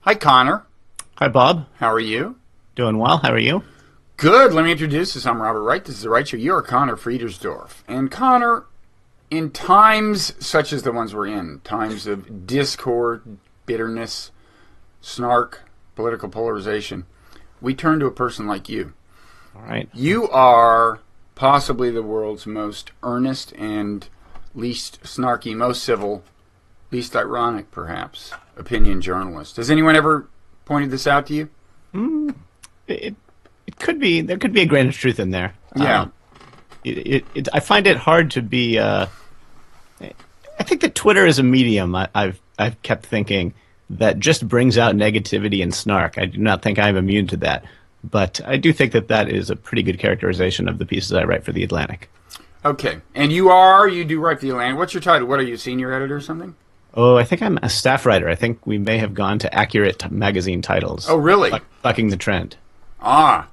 Hi, Connor. Hi, Bob. How are you? Doing well. How are you? Good. Let me introduce us. I'm Robert Wright. This is The Wright Show. You are Conor Friedersdorf. And Connor, in times such as the ones we're in, times of discord, bitterness, snark, political polarization, we turn to a person like you. All right. You are possibly the world's most earnest and least snarky, most civil, least ironic, perhaps, opinion journalist. Has anyone ever pointed this out to you? It could be. There could be a grain of truth in there. Yeah. I find it hard to be. I think that Twitter is a medium. I've kept thinking that just brings out negativity and snark. I do not think I'm immune to that, but I do think that that is a pretty good characterization of the pieces I write for The Atlantic. Okay, and you do write for The Atlantic. What's your title? What are you, senior editor or something? Oh, I think I'm a staff writer. I think we may have gone to accurate magazine titles. Oh, really? Bucking the trend. Ah,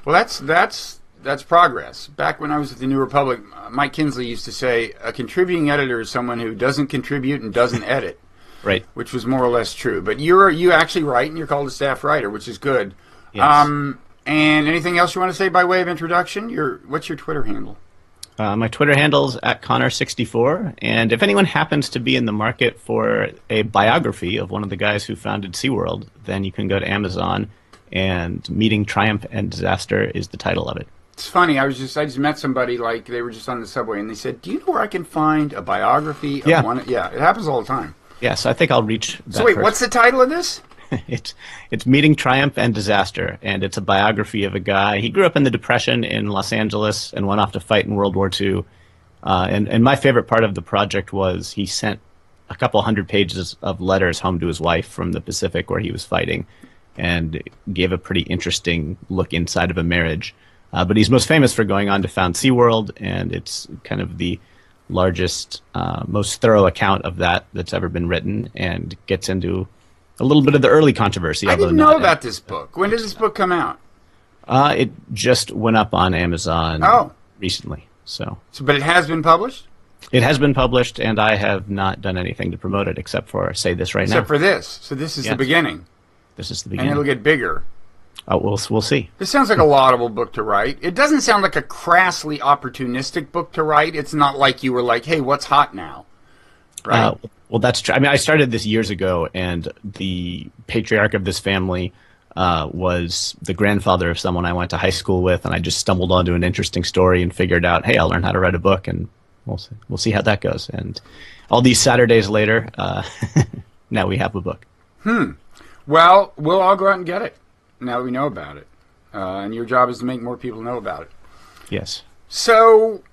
well, that's progress. Back when I was at the New Republic, Mike Kinsley used to say a contributing editor is someone who doesn't contribute and doesn't edit. Right. Which was more or less true. But you actually write, and you're called a staff writer, which is good. Yes. And anything else you want to say by way of introduction? What's your Twitter handle? My Twitter handle's @Connor64, and if anyone happens to be in the market for a biography of one of the guys who founded SeaWorld, then you can go to Amazon, and Meeting Triumph and Disaster is the title of it. It's funny. I just met somebody, like, they were just on the subway, and they said, "Do you know where I can find a biography of one?" Yeah, it happens all the time. Yeah, so I think I'll reach that So wait, person. what's the title of this? It's Meeting Triumph and Disaster, and it's a biography of a guy. He grew up in the Depression in Los Angeles and went off to fight in World War II. And my favorite part of the project was he sent a couple hundred pages of letters home to his wife from the Pacific where he was fighting, and gave a pretty interesting look inside of a marriage. But he's most famous for going on to found SeaWorld, and it's kind of the largest, most thorough account of that's ever been written, and gets into a little bit of the early controversy. I didn't know about this book. When did this book come out? It just went up on Amazon recently. But it has been published? It has been published, and I have not done anything to promote it except for say this right now. Except for this. So this is the beginning. This is the beginning. And it'll get bigger. Oh, we'll see. This sounds like a laudable book to write. It doesn't sound like a crassly opportunistic book to write. It's not like you were like, hey, what's hot now? Right? Well, that's true. I mean, I started this years ago, and the patriarch of this family was the grandfather of someone I went to high school with, and I just stumbled onto an interesting story and figured out, hey, I'll learn how to write a book, and we'll see how that goes. And all these Saturdays later, now we have a book. Well, we'll all go out and get it now that we know about it. And your job is to make more people know about it. Yes. So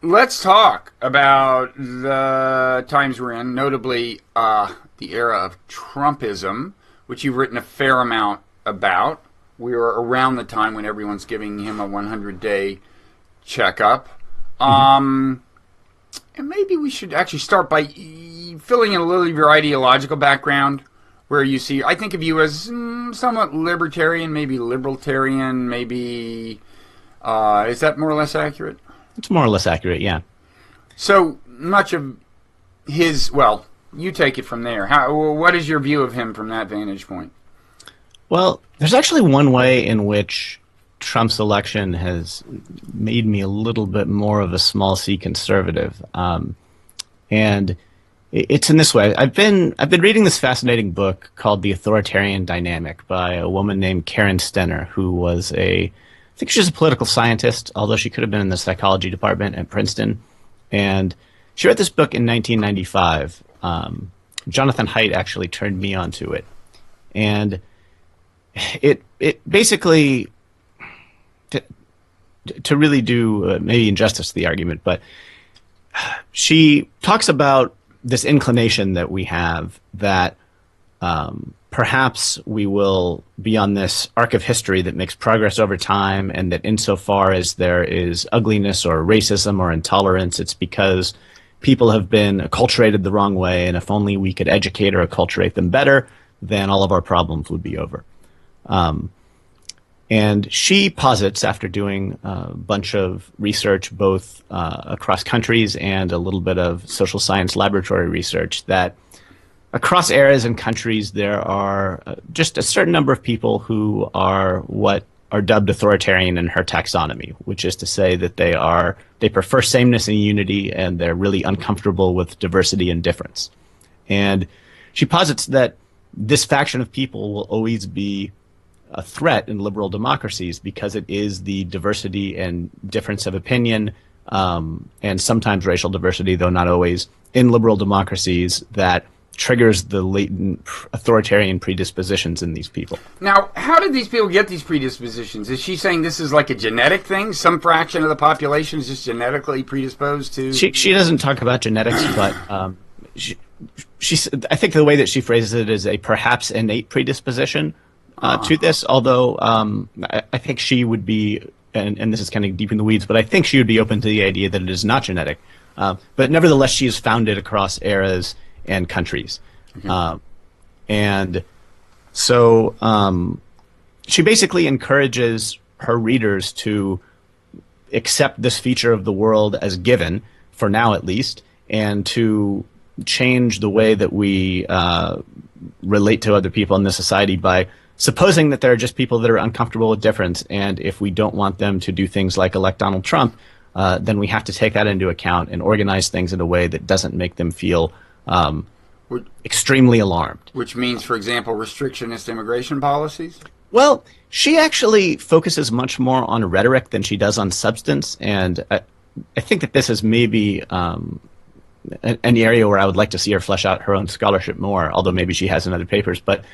let's talk about the times we're in, notably the era of Trumpism, which you've written a fair amount about. We were around the time when everyone's giving him a 100-day checkup. And maybe we should actually start by filling in a little of your ideological background, where you see, I think of you as somewhat libertarian, maybe libertarian, maybe, is that more or less accurate? It's more or less accurate, yeah. So much of his, well, you take it from there. What is your view of him from that vantage point? Well, there's actually one way in which Trump's election has made me a little bit more of a small c conservative, and it's in this way. I've been reading this fascinating book called The Authoritarian Dynamic by a woman named Karen Stenner, who was I think she's a political scientist, although she could have been in the psychology department at Princeton. And she read this book in 1995. Jonathan Haidt actually turned me onto it. And it basically, to really do maybe injustice to the argument, but she talks about this inclination that we have that perhaps we will be on this arc of history that makes progress over time, and that insofar as there is ugliness or racism or intolerance, it's because people have been acculturated the wrong way, and if only we could educate or acculturate them better, then all of our problems would be over. And she posits, after doing a bunch of research both across countries and a little bit of social science laboratory research, that across eras and countries, there are just a certain number of people who are what are dubbed authoritarian in her taxonomy, which is to say that they prefer sameness and unity, and they're really uncomfortable with diversity and difference. And she posits that this faction of people will always be a threat in liberal democracies because it is the diversity and difference of opinion, and sometimes racial diversity, though not always, in liberal democracies that triggers the latent authoritarian predispositions in these people. Now, how did these people get these predispositions? Is she saying this is like a genetic thing? Some fraction of the population is just genetically predisposed to... She doesn't talk about genetics, but I think the way that she phrases it is a perhaps innate predisposition to this, although I think she would be, and this is kind of deep in the weeds, but I think she would be open to the idea that it is not genetic. But nevertheless, she is found it across eras and countries. And so she basically encourages her readers to accept this feature of the world as given, for now at least, and to change the way that we relate to other people in the society by supposing that there are just people that are uncomfortable with difference, and if we don't want them to do things like elect Donald Trump, then we have to take that into account and organize things in a way that doesn't make them feel extremely alarmed. Which means, for example, restrictionist immigration policies? Well, she actually focuses much more on rhetoric than she does on substance, and I think that this is maybe an area where I would like to see her flesh out her own scholarship more, although maybe she has in other papers. But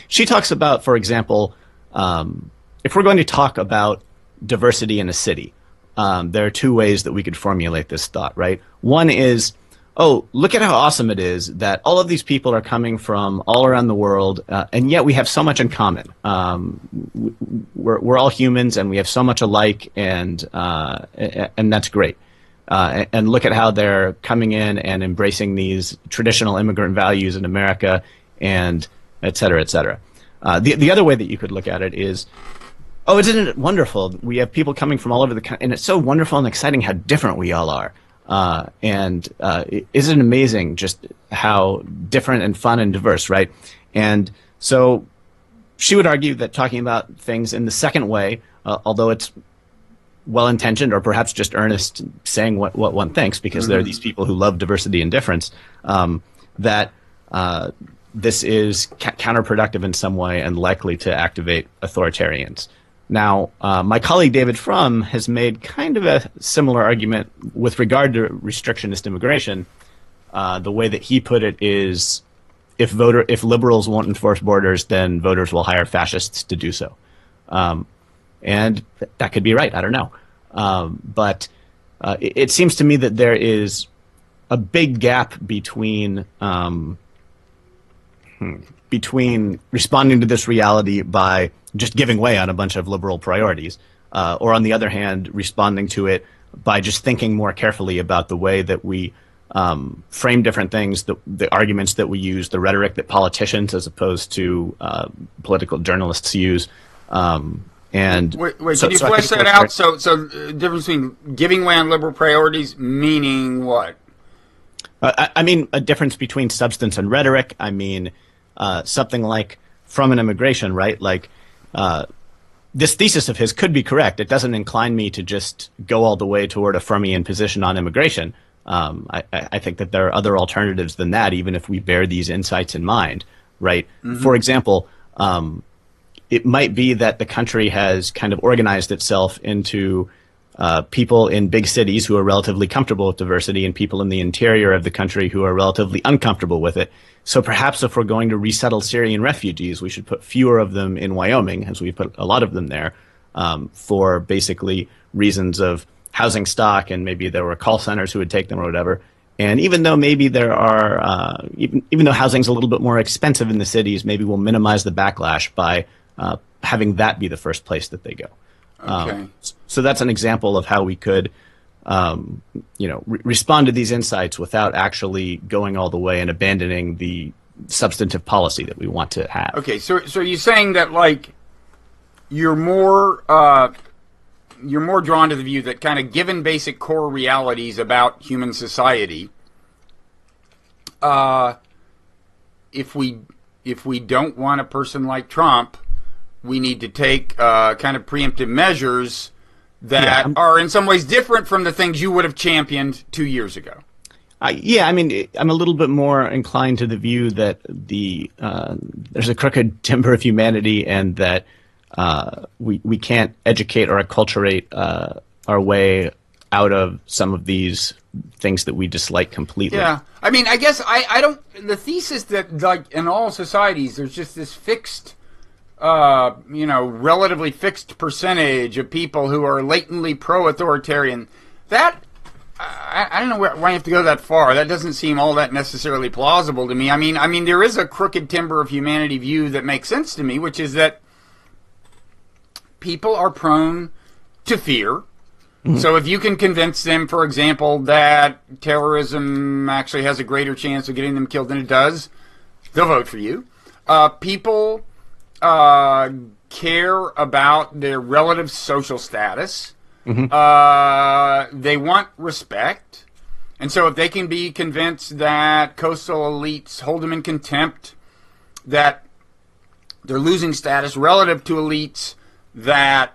she talks about, for example, if we're going to talk about diversity in a city, there are two ways that we could formulate this thought, right? One is, oh, look at how awesome it is that all of these people are coming from all around the world, and yet we have so much in common. We're all humans, and we have so much alike, and that's great. And look at how they're coming in and embracing these traditional immigrant values in America, and et cetera, et cetera. The other way that you could look at it is, oh, isn't it wonderful? We have people coming from all over the country, and it's so wonderful and exciting how different we all are. And isn't it amazing just how different and fun and diverse, right? And so she would argue that talking about things in the second way, although it's well-intentioned or perhaps just earnest saying what one thinks, because there are these people who love diversity and difference, that this is counterproductive in some way and likely to activate authoritarians. Now, my colleague David Frum has made kind of a similar argument with regard to restrictionist immigration. The way that he put it is, if liberals won't enforce borders, then voters will hire fascists to do so. And that could be right. I don't know. But it seems to me that there is a big gap between responding to this reality by just giving way on a bunch of liberal priorities, or on the other hand, responding to it by just thinking more carefully about the way that we frame different things, the arguments that we use, the rhetoric that politicians as opposed to political journalists use. And wait, can you flesh that out? So the difference between giving way on liberal priorities, meaning what? I mean, a difference between substance and rhetoric. I mean, something like from an immigration, right? Like, this thesis of his could be correct. It doesn't incline me to just go all the way toward a Frummian position on immigration. I think that there are other alternatives than that, even if we bear these insights in mind, right? For example, it might be that the country has kind of organized itself into people in big cities who are relatively comfortable with diversity and people in the interior of the country who are relatively uncomfortable with it. So perhaps if we're going to resettle Syrian refugees, we should put fewer of them in Wyoming, as we put a lot of them there, for basically reasons of housing stock, and maybe there were call centers who would take them or whatever. And even though maybe there are, even though housing's a little bit more expensive in the cities, maybe we'll minimize the backlash by having that be the first place that they go. Okay. So that's an example of how we could, respond to these insights without actually going all the way and abandoning the substantive policy that we want to have. Okay, so you're saying that, like, you're more drawn to the view that, kind of given basic core realities about human society, if we don't want a person like Trump, we need to take kind of preemptive measures that are in some ways different from the things you would have championed 2 years ago. Yeah, I mean, I'm a little bit more inclined to the view that there's a crooked timber of humanity, and that we can't educate or acculturate our way out of some of these things that we dislike completely. Yeah, I mean, I guess I don't. The thesis that, like, in all societies, there's just this fixed, relatively fixed percentage of people who are latently pro-authoritarian. That, I don't know why you have to go that far. That doesn't seem all that necessarily plausible to me. I mean, there is a crooked timber of humanity view that makes sense to me, which is that people are prone to fear. Mm-hmm. So if you can convince them, for example, that terrorism actually has a greater chance of getting them killed than it does, they'll vote for you. People care about their relative social status. Mm-hmm. They want respect. And so if they can be convinced that coastal elites hold them in contempt, that they're losing status relative to elites, that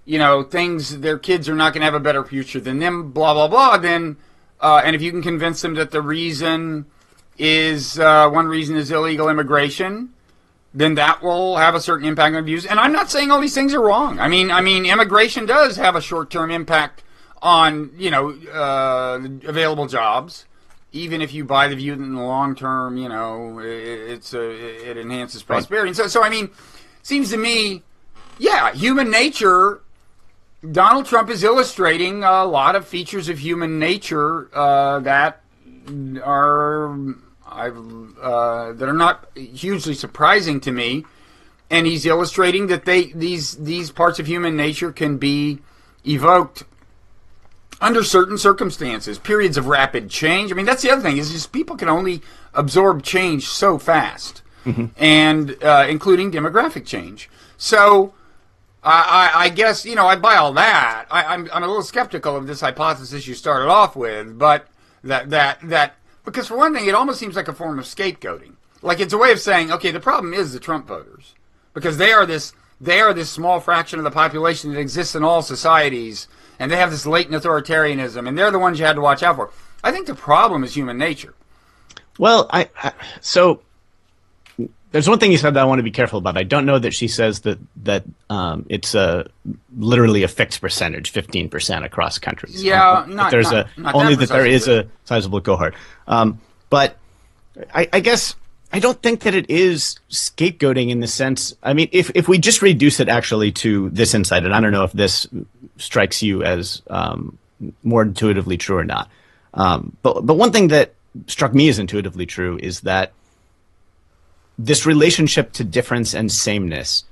their kids are not going to have a better future than them, blah, blah, blah, then, and if you can convince them that the reason is, one reason is illegal immigration, then that will have a certain impact on views. And I'm not saying all these things are wrong. I mean, immigration does have a short-term impact on, available jobs, even if you buy the view that in the long term, it enhances prosperity. Right. So I mean, seems to me, yeah, human nature. Donald Trump is illustrating a lot of features of human nature that are not hugely surprising to me, and he's illustrating that these parts of human nature can be evoked under certain circumstances, periods of rapid change. I mean, that's the other thing, is just people can only absorb change so fast, mm-hmm. and including demographic change. So I guess, I buy all that. I'm a little skeptical of this hypothesis you started off with, but that because for one thing, it almost seems like a form of scapegoating. Like, it's a way of saying, okay, the problem is the Trump voters, because they are this small fraction of the population that exists in all societies, and they have this latent authoritarianism, and they're the ones you had to watch out for. I think the problem is human nature. Well, so there's one thing you said that I want to be careful about. I don't know that she says that it's literally a fixed percentage, 15% across countries. Yeah, there is a sizable cohort. But I guess I don't think that it is scapegoating in the sense. I mean, if we just reduce it actually to this insight, and I don't know if this strikes you as more intuitively true or not. But one thing that struck me as intuitively true is that this relationship to difference and sameness,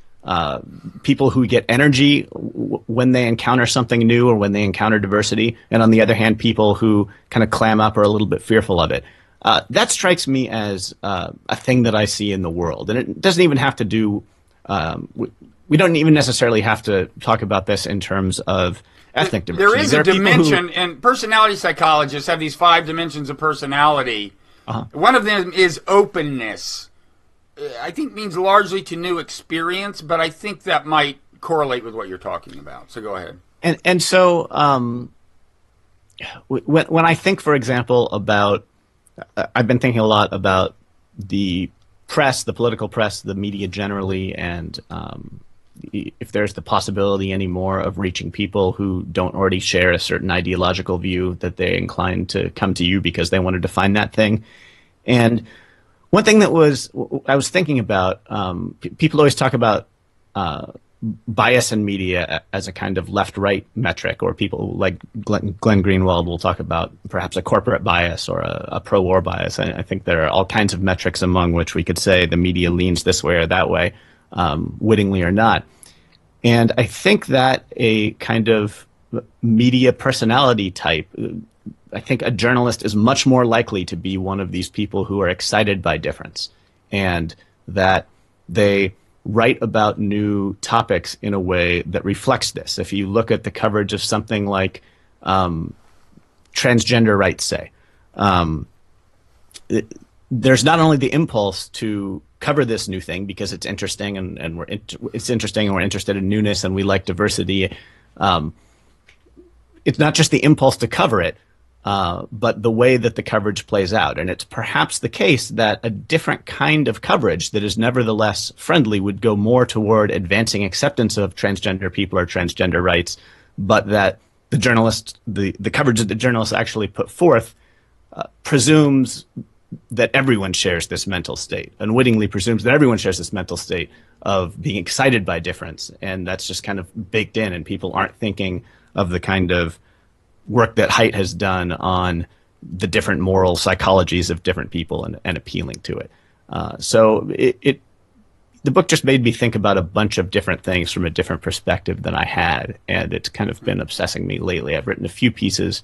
people who get energy when they encounter something new or when they encounter diversity, and on the other hand, people who kind of clam up or are a little bit fearful of it. That strikes me as a thing that I see in the world. And it doesn't even have to do, we don't even necessarily have to talk about this in terms of ethnic diversity. There is a dimension, and personality psychologists have these 5 dimensions of personality. Uh-huh. One of them is openness. I think means largely to new experience, but I think that might correlate with what you're talking about. So go ahead. And so when I think, for example, about, I've been thinking a lot about the press, the political press, the media generally, and if there's the possibility anymore of reaching people who don't already share a certain ideological view, that they're inclined to come to you because they want to define that thing. And one thing that I was thinking about, people always talk about bias in media as a kind of left-right metric, or people like Glenn Greenwald will talk about perhaps a corporate bias or a pro-war bias. I think there are all kinds of metrics among which we could say the media leans this way or that way, wittingly or not. And I think that a kind of media personality type, I think a journalist is much more likely to be one of these people who are excited by difference, and that they write about new topics in a way that reflects this. If you look at the coverage of something like transgender rights, say, there's not only the impulse to cover this new thing because it's interesting and it's interesting and we're interested in newness and we like diversity. It's not just the impulse to cover it, but the way that the coverage plays out. And it's perhaps the case that a different kind of coverage that is nevertheless friendly would go more toward advancing acceptance of transgender people or transgender rights, but that the coverage that the journalists actually put forth presumes that everyone shares this mental state, unwittingly presumes that everyone shares this mental state of being excited by difference. And that's just kind of baked in, and people aren't thinking of the kind of work that Haidt has done on the different moral psychologies of different people and appealing to it. So the book just made me think about a bunch of different things from a different perspective than I had, and it's kind of been obsessing me lately. I've written a few pieces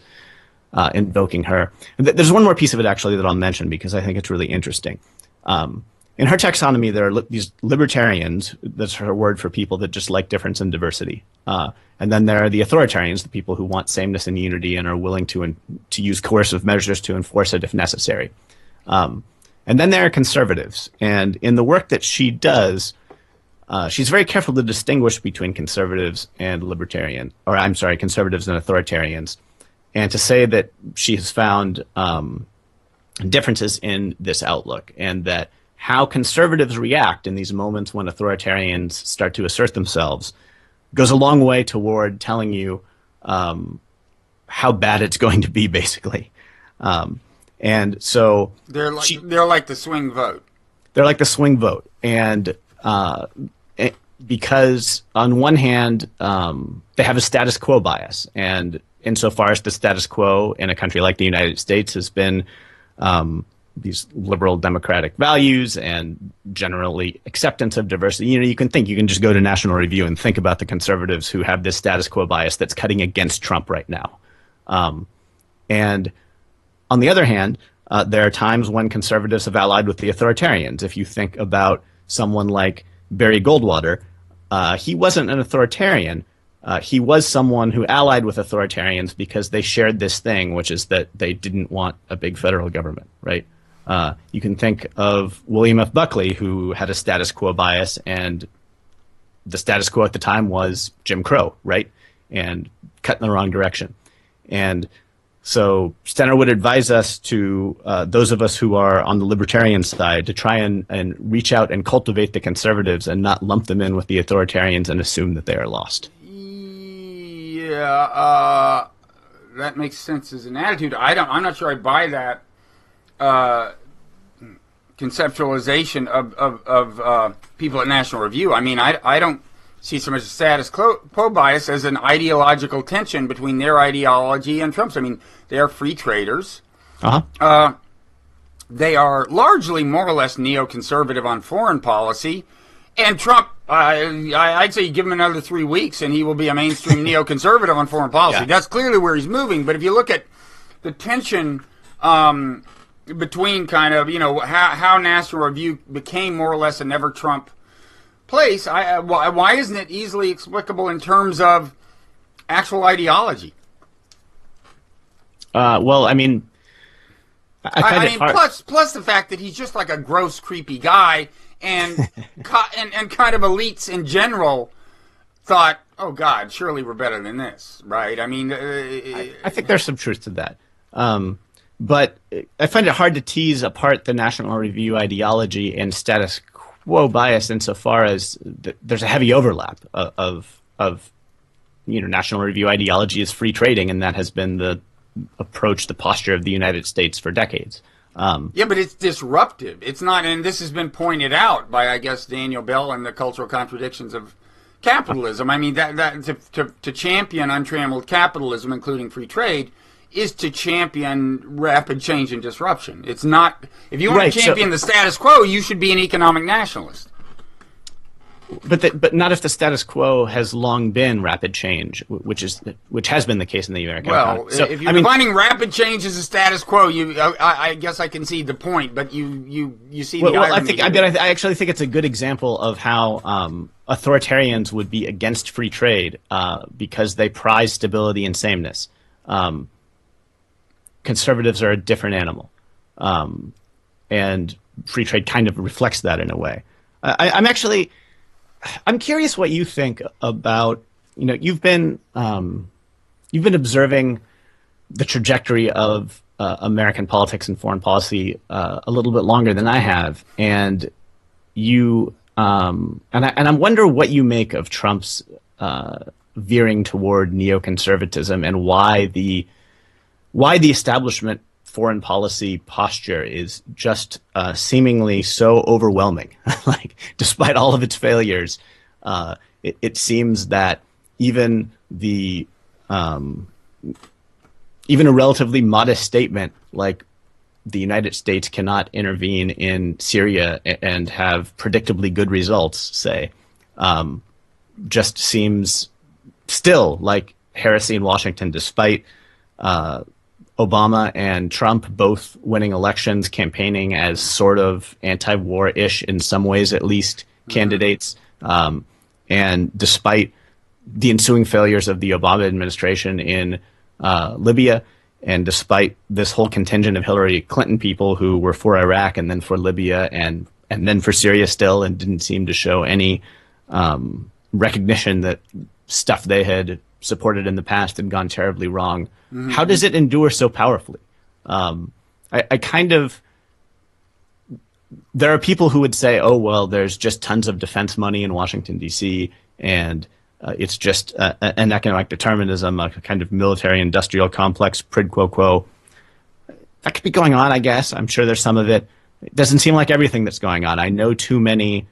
invoking her. There's one more piece of it, actually, that I'll mention because I think it's really interesting. In her taxonomy, there are these libertarians, that's her word for people that just like difference and diversity. And then there are the authoritarians, the people who want sameness and unity and are willing to use coercive measures to enforce it if necessary. And then there are conservatives. And in the work that she does, she's very careful to distinguish between conservatives and conservatives and authoritarians, and to say that she has found differences in this outlook, and that how conservatives react in these moments when authoritarians start to assert themselves goes a long way toward telling you how bad it's going to be, basically. And so they're like the swing vote. They're like the swing vote, and because on one hand they have a status quo bias, and insofar as the status quo in a country like the United States has been these liberal democratic values and generally acceptance of diversity. You can just go to National Review and think about the conservatives who have this status quo bias that's cutting against Trump right now. And on the other hand, there are times when conservatives have allied with the authoritarians. If you think about someone like Barry Goldwater, he wasn't an authoritarian. He was someone who allied with authoritarians because they shared this thing, which is that they didn't want a big federal government, right? You can think of William F. Buckley, who had a status quo bias, and the status quo at the time was Jim Crow, right? And cut in the wrong direction. And so Stenner would advise us to, those of us who are on the libertarian side, to try and reach out and cultivate the conservatives and not lump them in with the authoritarians and assume that they are lost. Yeah, that makes sense as an attitude. I'm not sure I buy that conceptualization of people at National Review. I mean, I don't see so much status quo bias as an ideological tension between their ideology and Trump's. I mean, they are free traders. They are largely more or less neoconservative on foreign policy. And Trump, I'd say you give him another 3 weeks and he will be a mainstream neoconservative on foreign policy. Yeah. That's clearly where he's moving. But if you look at the tension between kind of, how National Review became more or less a never-Trump place, why isn't it easily explicable in terms of actual ideology? Well, I mean, plus the fact that he's just like a gross, creepy guy, and and kind of elites in general thought, oh God, surely we're better than this, right? I mean, I think there's some truth to that. But I find it hard to tease apart the National Review ideology and status quo bias insofar as there's a heavy overlap of National Review ideology is free trading, and that has been the approach, the posture of the United States for decades. Yeah, but it's disruptive. It's not, and this has been pointed out by, I guess, Daniel Bell and the cultural contradictions of capitalism. I mean, that to champion untrammeled capitalism, including free trade, is to champion rapid change and disruption. It's not, if you want to champion the status quo, you should be an economic nationalist. But not if the status quo has long been rapid change, which has been the case in the American economy. So, if you're defining rapid change as a status quo, I guess I can see the point, but you see the irony. I actually think it's a good example of how authoritarians would be against free trade because they prize stability and sameness. Conservatives are a different animal. and free trade kind of reflects that in a way. I'm curious what you think about, you've been observing the trajectory of American politics and foreign policy a little bit longer than I have, and I wonder what you make of Trump's veering toward neoconservatism, and why the establishment foreign policy posture is just seemingly so overwhelming. Like, despite all of its failures, it seems that even a relatively modest statement like the United States cannot intervene in Syria and have predictably good results, say, just seems still like heresy in Washington, despite Obama and Trump both winning elections, campaigning as sort of anti-war-ish in some ways, at least, candidates, and despite the ensuing failures of the Obama administration in Libya, and despite this whole contingent of Hillary Clinton people who were for Iraq and then for Libya and then for Syria still, and didn't seem to show any recognition that stuff they had supported in the past had gone terribly wrong. Mm-hmm. How does it endure so powerfully? There are people who would say, oh, well, there's just tons of defense money in Washington, D.C., and it's just an economic determinism, a kind of military-industrial complex, quid pro quo. That could be going on, I guess. I'm sure there's some of it. It doesn't seem like everything that's going on. I know too many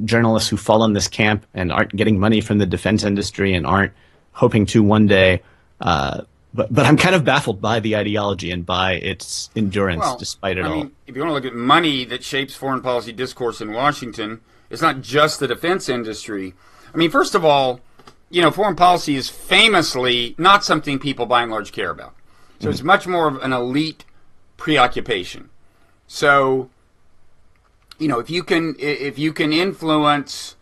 journalists who fall in this camp and aren't getting money from the defense industry and aren't hoping to one day. But I'm kind of baffled by the ideology and by its endurance, despite it all. I mean, if you want to look at money that shapes foreign policy discourse in Washington, it's not just the defense industry. I mean, first of all, foreign policy is famously not something people by and large care about. So it's much more of an elite preoccupation. So, if you can influence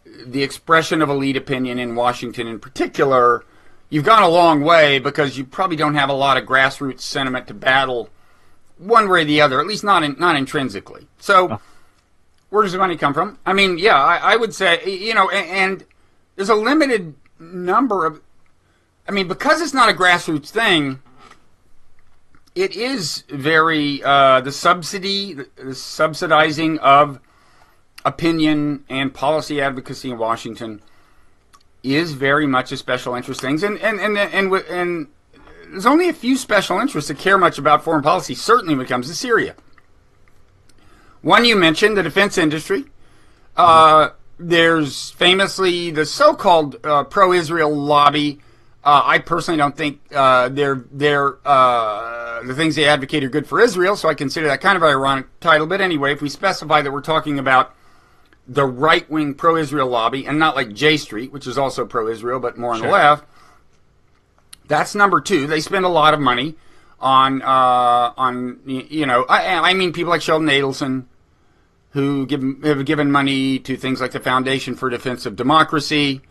the expression of elite opinion in Washington in particular, you've gone a long way, because you probably don't have a lot of grassroots sentiment to battle one way or the other, at least not intrinsically. So where does the money come from? I mean, yeah, I would say, and there's a limited number of, because it's not a grassroots thing, it is very, the subsidizing of opinion and policy advocacy in Washington is very much a special interest thing. And there's only a few special interests that care much about foreign policy, certainly when it comes to Syria. One you mentioned, the defense industry. There's famously the so-called pro-Israel lobby. I personally don't think the things they advocate are good for Israel, so I consider that kind of an ironic title. But anyway, if we specify that we're talking about the right-wing pro-Israel lobby, and not like J Street, which is also pro-Israel, but more on the left, that's number two. They spend a lot of money on people like Sheldon Adelson, who have given money to things like the Foundation for Defense of Democracy,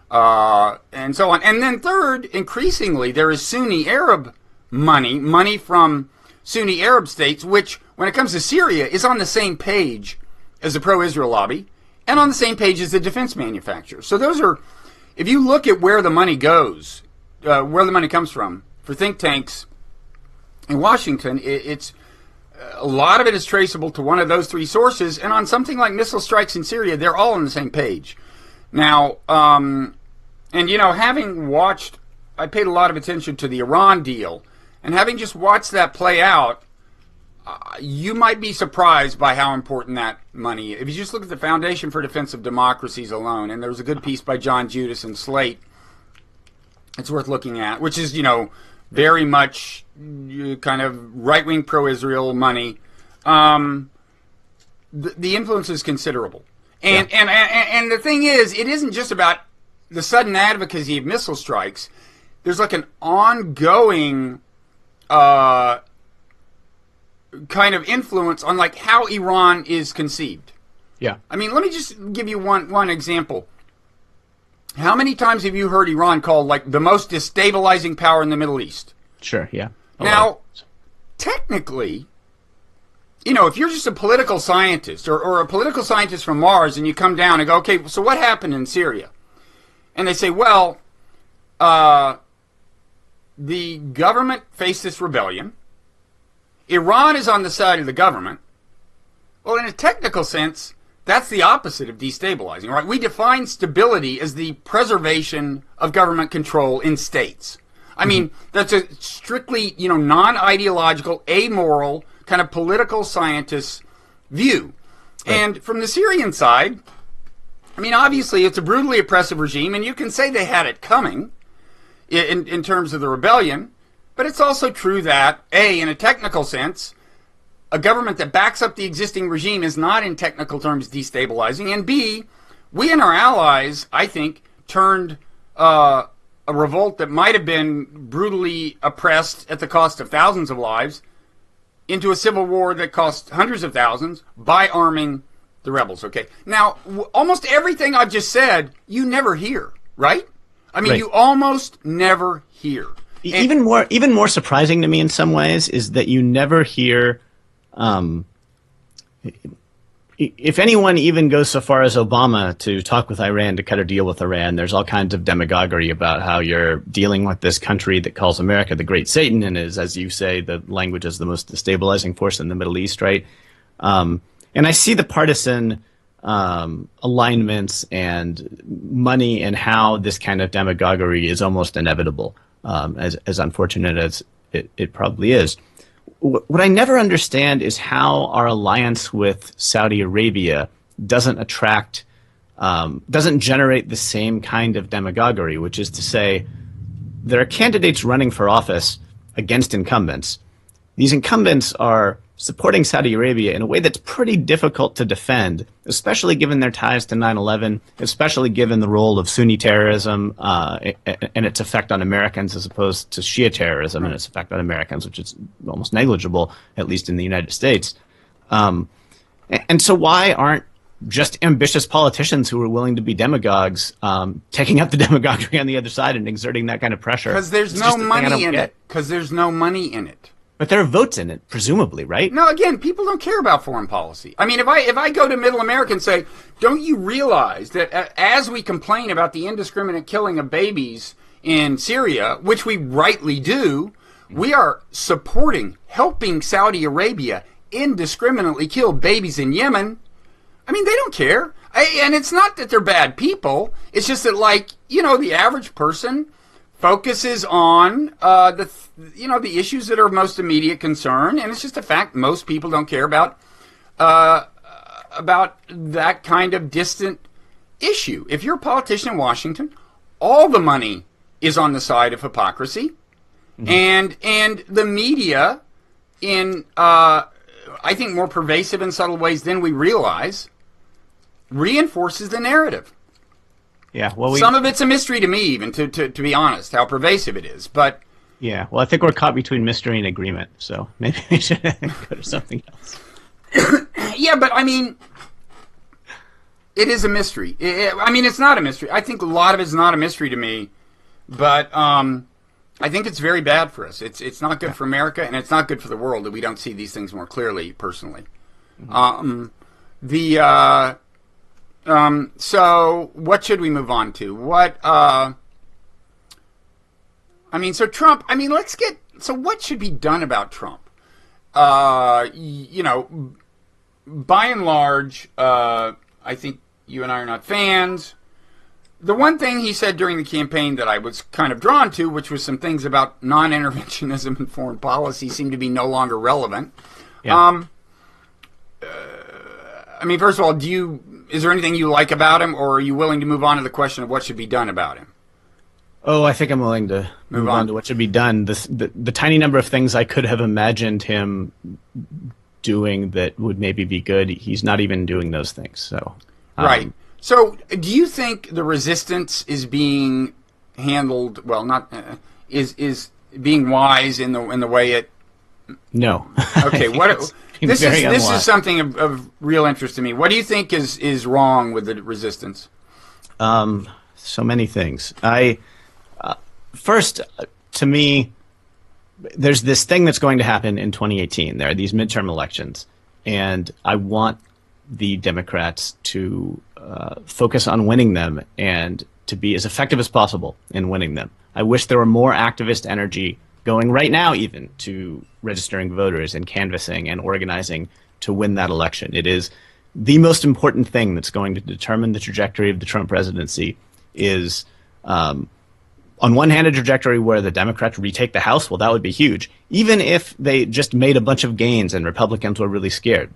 and so on. And then third, increasingly, there is Sunni Arab money from Sunni Arab states, which, when it comes to Syria, is on the same page as the pro-Israel lobby, and on the same page as the defense manufacturers. So those are, if you look at where the money goes, where the money comes from, for think tanks in Washington, it's a lot of it is traceable to one of those three sources, and on something like missile strikes in Syria, they're all on the same page. Now, having watched, I paid a lot of attention to the Iran deal, and having just watched that play out, you might be surprised by how important that money is. If you just look at the Foundation for Defense of Democracies alone, and there was a good piece by John Judas in Slate, it's worth looking at, which is, very much kind of right-wing pro-Israel money. The influence is considerable. And the thing is, it isn't just about the sudden advocacy of missile strikes. There's like an ongoing kind of influence on like how Iran is conceived. Yeah. Let me just give you one example. How many times have you heard Iran called like the most destabilizing power in the Middle East? Sure, yeah. Now, technically, if you're just a political scientist or a political scientist from Mars and you come down and go, okay, so what happened in Syria? And they say, well, the government faced this rebellion. Iran is on the side of the government. Well, in a technical sense, that's the opposite of destabilizing, right? We define stability as the preservation of government control in states. I mean, that's a strictly, non-ideological, amoral, kind of political scientist view. Right. And from the Syrian side, I mean, obviously it's a brutally oppressive regime, and you can say they had it coming in terms of the rebellion, but it's also true that, A, in a technical sense, a government that backs up the existing regime is not in technical terms destabilizing, and B, we and our allies, I think, turned a revolt that might have been brutally oppressed at the cost of thousands of lives into a civil war that cost hundreds of thousands by arming the rebels. Okay. Now, almost everything I've just said, you never hear, right? I mean, you almost never hear. Even more surprising to me in some ways is that you never hear, if anyone even goes so far as Obama to talk with Iran to cut a deal with Iran, there's all kinds of demagoguery about how you're dealing with this country that calls America the Great Satan and is, as you say, the language is the most destabilizing force in the Middle East, right? And I see the partisan alignments and money and how this kind of demagoguery is almost inevitable, as unfortunate as it probably is. What I never understand is how our alliance with Saudi Arabia doesn't generate the same kind of demagoguery, which is to say there are candidates running for office against incumbents. These incumbents are supporting Saudi Arabia in a way that's pretty difficult to defend, especially given their ties to 9/11, especially given the role of Sunni terrorism and its effect on Americans as opposed to Shia terrorism and its effect on Americans, which is almost negligible, at least in the United States. And so why aren't just ambitious politicians who are willing to be demagogues taking up the demagoguery on the other side and exerting that kind of pressure? Because there's no money in it. Because there's no money in it. But there are votes in it, presumably, right? No, again, people don't care about foreign policy. I mean, if I go to Middle America and say, don't you realize that as we complain about the indiscriminate killing of babies in Syria, which we rightly do, we are helping Saudi Arabia indiscriminately kill babies in Yemen. I mean, they don't care. And it's not that they're bad people. It's just that, the average person focuses on the issues that are of most immediate concern, and it's just a fact most people don't care about that kind of distant issue. If you're a politician in Washington, all the money is on the side of hypocrisy, and the media, in I think more pervasive and subtle ways than we realize, reinforces the narrative. Yeah, well, some of it's a mystery to me, even to be honest, how pervasive it is. But yeah, well, I think we're caught between mystery and agreement, so maybe we should go to something else. Yeah, but I mean, it is a mystery. I mean, it's not a mystery. I think a lot of it's not a mystery to me, but I think it's very bad for us. It's not good for America, and it's not good for the world that we don't see these things more clearly. Personally, so what should we move on to? So Trump, so what should be done about Trump? By and large, I think you and I are not fans. The one thing he said during the campaign that I was kind of drawn to, which was some things about non-interventionism in foreign policy, seemed to be no longer relevant. Yeah. First of all, is there anything you like about him, or are you willing to move on to the question of what should be done about him? Oh, I think I'm willing to move on to what should be done. The tiny number of things I could have imagined him doing that would maybe be good, he's not even doing those things. So right. So do you think the resistance is being handled well? Not is being wise in the way it? No. Okay. This is something of real interest to me. What do you think is wrong with the resistance? So many things. First, to me, there's this thing that's going to happen in 2018. There are these midterm elections, and I want the Democrats to focus on winning them and to be as effective as possible in winning them. I wish there were more activist energy going right now even to registering voters and canvassing and organizing to win that election. It is the most important thing that's going to determine the trajectory of the Trump presidency is, on one hand, a trajectory where the Democrats retake the House. Well, that would be huge. Even if they just made a bunch of gains and Republicans were really scared,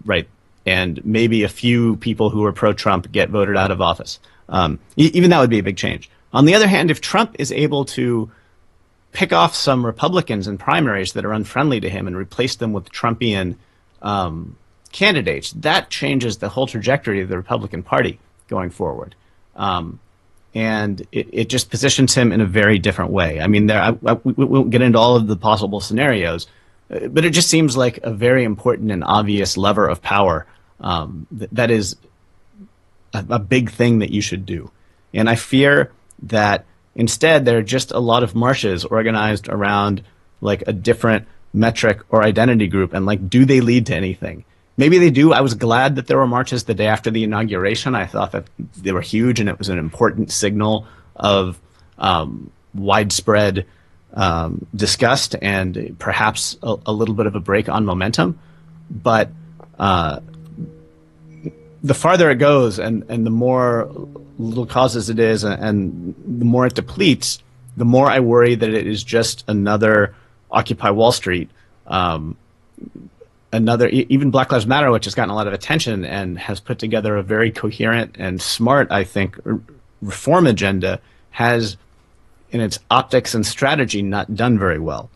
right? And maybe a few people who are pro-Trump get voted out of office. Even that would be a big change. On the other hand, if Trump is able to pick off some Republicans in primaries that are unfriendly to him and replace them with Trumpian candidates, that changes the whole trajectory of the Republican Party going forward. And it just positions him in a very different way. I mean, we won't get into all of the possible scenarios, but it just seems like a very important and obvious lever of power that is a big thing that you should do. And I fear that instead there are just a lot of marshes organized around like a different metric or identity group, and like, do they lead to anything? Maybe they do. I was glad that there were marches the day after the inauguration. I thought that they were huge, and it was an important signal of widespread disgust and perhaps a little bit of a break on momentum. But the farther it goes and the more little causes it is and the more it depletes, the more I worry that it is just another Occupy Wall Street, even Black Lives Matter, which has gotten a lot of attention and has put together a very coherent and smart, I think, reform agenda, has in its optics and strategy not done very well.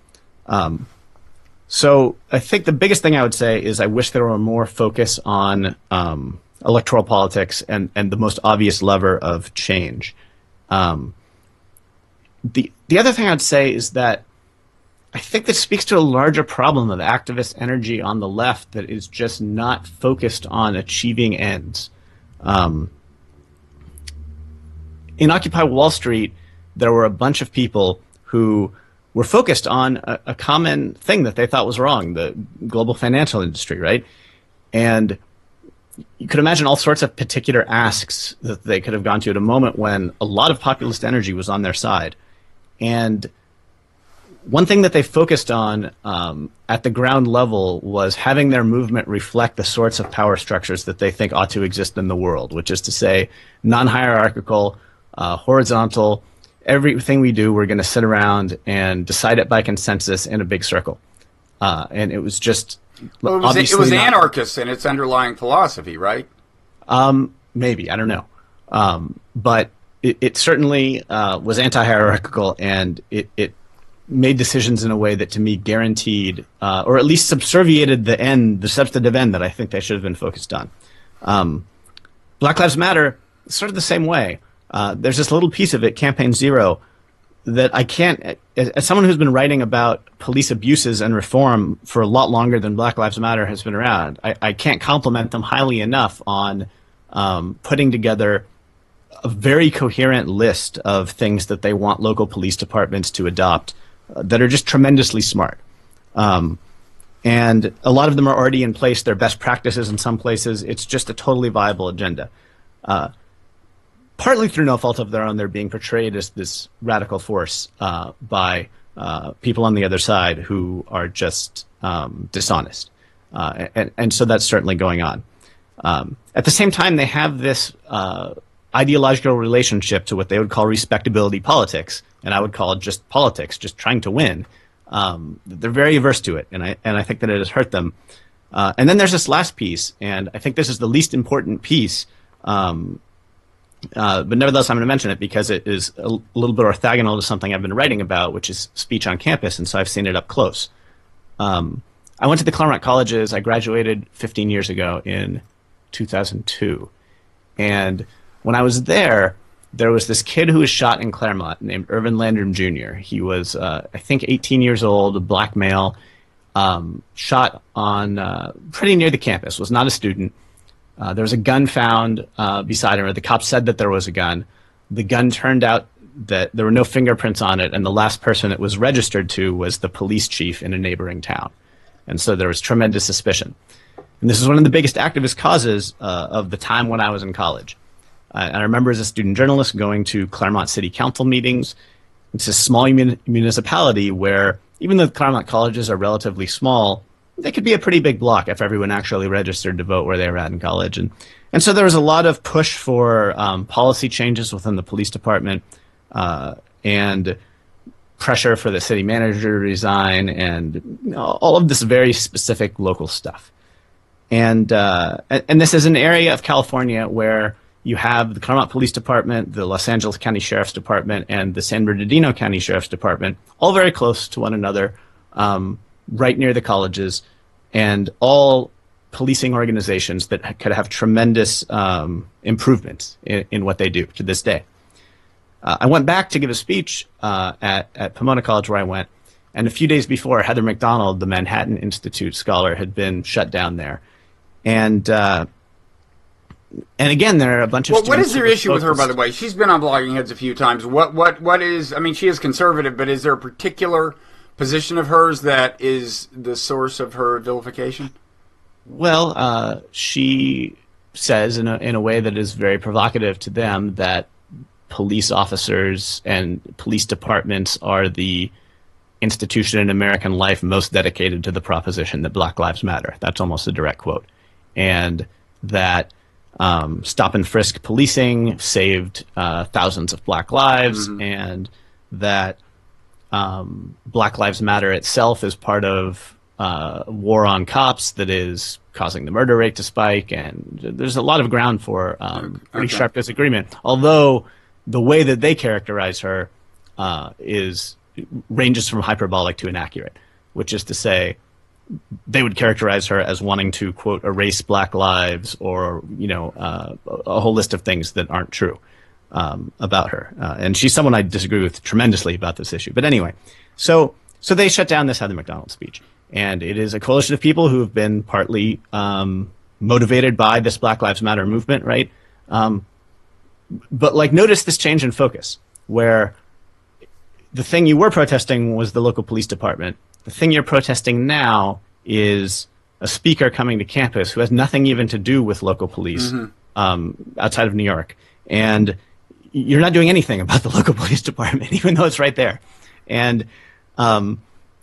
So I think the biggest thing I would say is I wish there were more focus on electoral politics and the most obvious lever of change. The other thing I'd say is that I think this speaks to a larger problem of activist energy on the left that is just not focused on achieving ends. In Occupy Wall Street, there were a bunch of people who were focused on a common thing that they thought was wrong, the global financial industry, right? And you could imagine all sorts of particular asks that they could have gone to at a moment when a lot of populist energy was on their side. And one thing that they focused on at the ground level was having their movement reflect the sorts of power structures that they think ought to exist in the world, which is to say non-hierarchical, horizontal. Everything we do, we're going to sit around and decide it by consensus in a big circle. And it was just... Well, it was anarchist in its underlying philosophy, right? Maybe, I don't know. But it certainly was anti-hierarchical, and it made decisions in a way that to me guaranteed, or at least subserviated the substantive end that I think they should have been focused on. Black Lives Matter, sort of the same way. There's this little piece of it, Campaign Zero, that I can't, as someone who's been writing about police abuses and reform for a lot longer than Black Lives Matter has been around, I can't compliment them highly enough on putting together a very coherent list of things that they want local police departments to adopt that are just tremendously smart. And a lot of them are already in place. They're best practices in some places. It's just a totally viable agenda. Partly through no fault of their own, they're being portrayed as this radical force by people on the other side who are just dishonest. And so that's certainly going on. At the same time, they have this ideological relationship to what they would call respectability politics, and I would call it just politics, just trying to win. They're very averse to it, and I think that it has hurt them. And then there's this last piece, and I think this is the least important piece, but nevertheless I'm going to mention it because it is a little bit orthogonal to something I've been writing about, which is speech on campus, and so I've seen it up close. I went to the Claremont colleges. I graduated 15 years ago in 2002, and when I was there was this kid who was shot in Claremont named Irvin Landrum Jr. He was, I think, 18 years old, a black male, shot on pretty near the campus, was not a student. There was a gun found beside him, or the cops said that there was a gun. The gun turned out that there were no fingerprints on it, and the last person it was registered to was the police chief in a neighboring town. And so there was tremendous suspicion. And this is one of the biggest activist causes of the time when I was in college. I remember as a student journalist going to Claremont City Council meetings. It's a small municipality where, even though Claremont colleges are relatively small, they could be a pretty big block if everyone actually registered to vote where they were at in college. And so there was a lot of push for policy changes within the police department and pressure for the city manager to resign and all of this very specific local stuff. And this is an area of California where you have the Claremont Police Department, the Los Angeles County Sheriff's Department, and the San Bernardino County Sheriff's Department, all very close to one another, right near the colleges, and all policing organizations that could have tremendous improvements in what they do to this day. I went back to give a speech at Pomona College where I went, and a few days before, Heather McDonald, the Manhattan Institute scholar, had been shut down there. And again, there are a bunch of students. What is your issue with her, by the way? She's been on Bloggingheads a few times. What is, I mean, she is conservative, but is there a particular position of hers that is the source of her vilification? Well, she says in a way that is very provocative to them that police officers and police departments are the institution in American life most dedicated to the proposition that Black Lives Matter. That's almost a direct quote. And that stop and frisk policing saved thousands of black lives, and that Black Lives Matter itself is part of war on cops that is causing the murder rate to spike, and there's a lot of ground for pretty sharp disagreement. Although the way that they characterize her ranges from hyperbolic to inaccurate, which is to say, they would characterize her as wanting to, quote, erase black lives, or a whole list of things that aren't true about her. And she's someone I disagree with tremendously about this issue. But anyway, so they shut down this Heather McDonald speech. And it is a coalition of people who have been partly motivated by this Black Lives Matter movement, right? But notice this change in focus, where the thing you were protesting was the local police department. The thing you're protesting now is a speaker coming to campus who has nothing even to do with local police outside of New York. And you're not doing anything about the local police department, even though it's right there. And,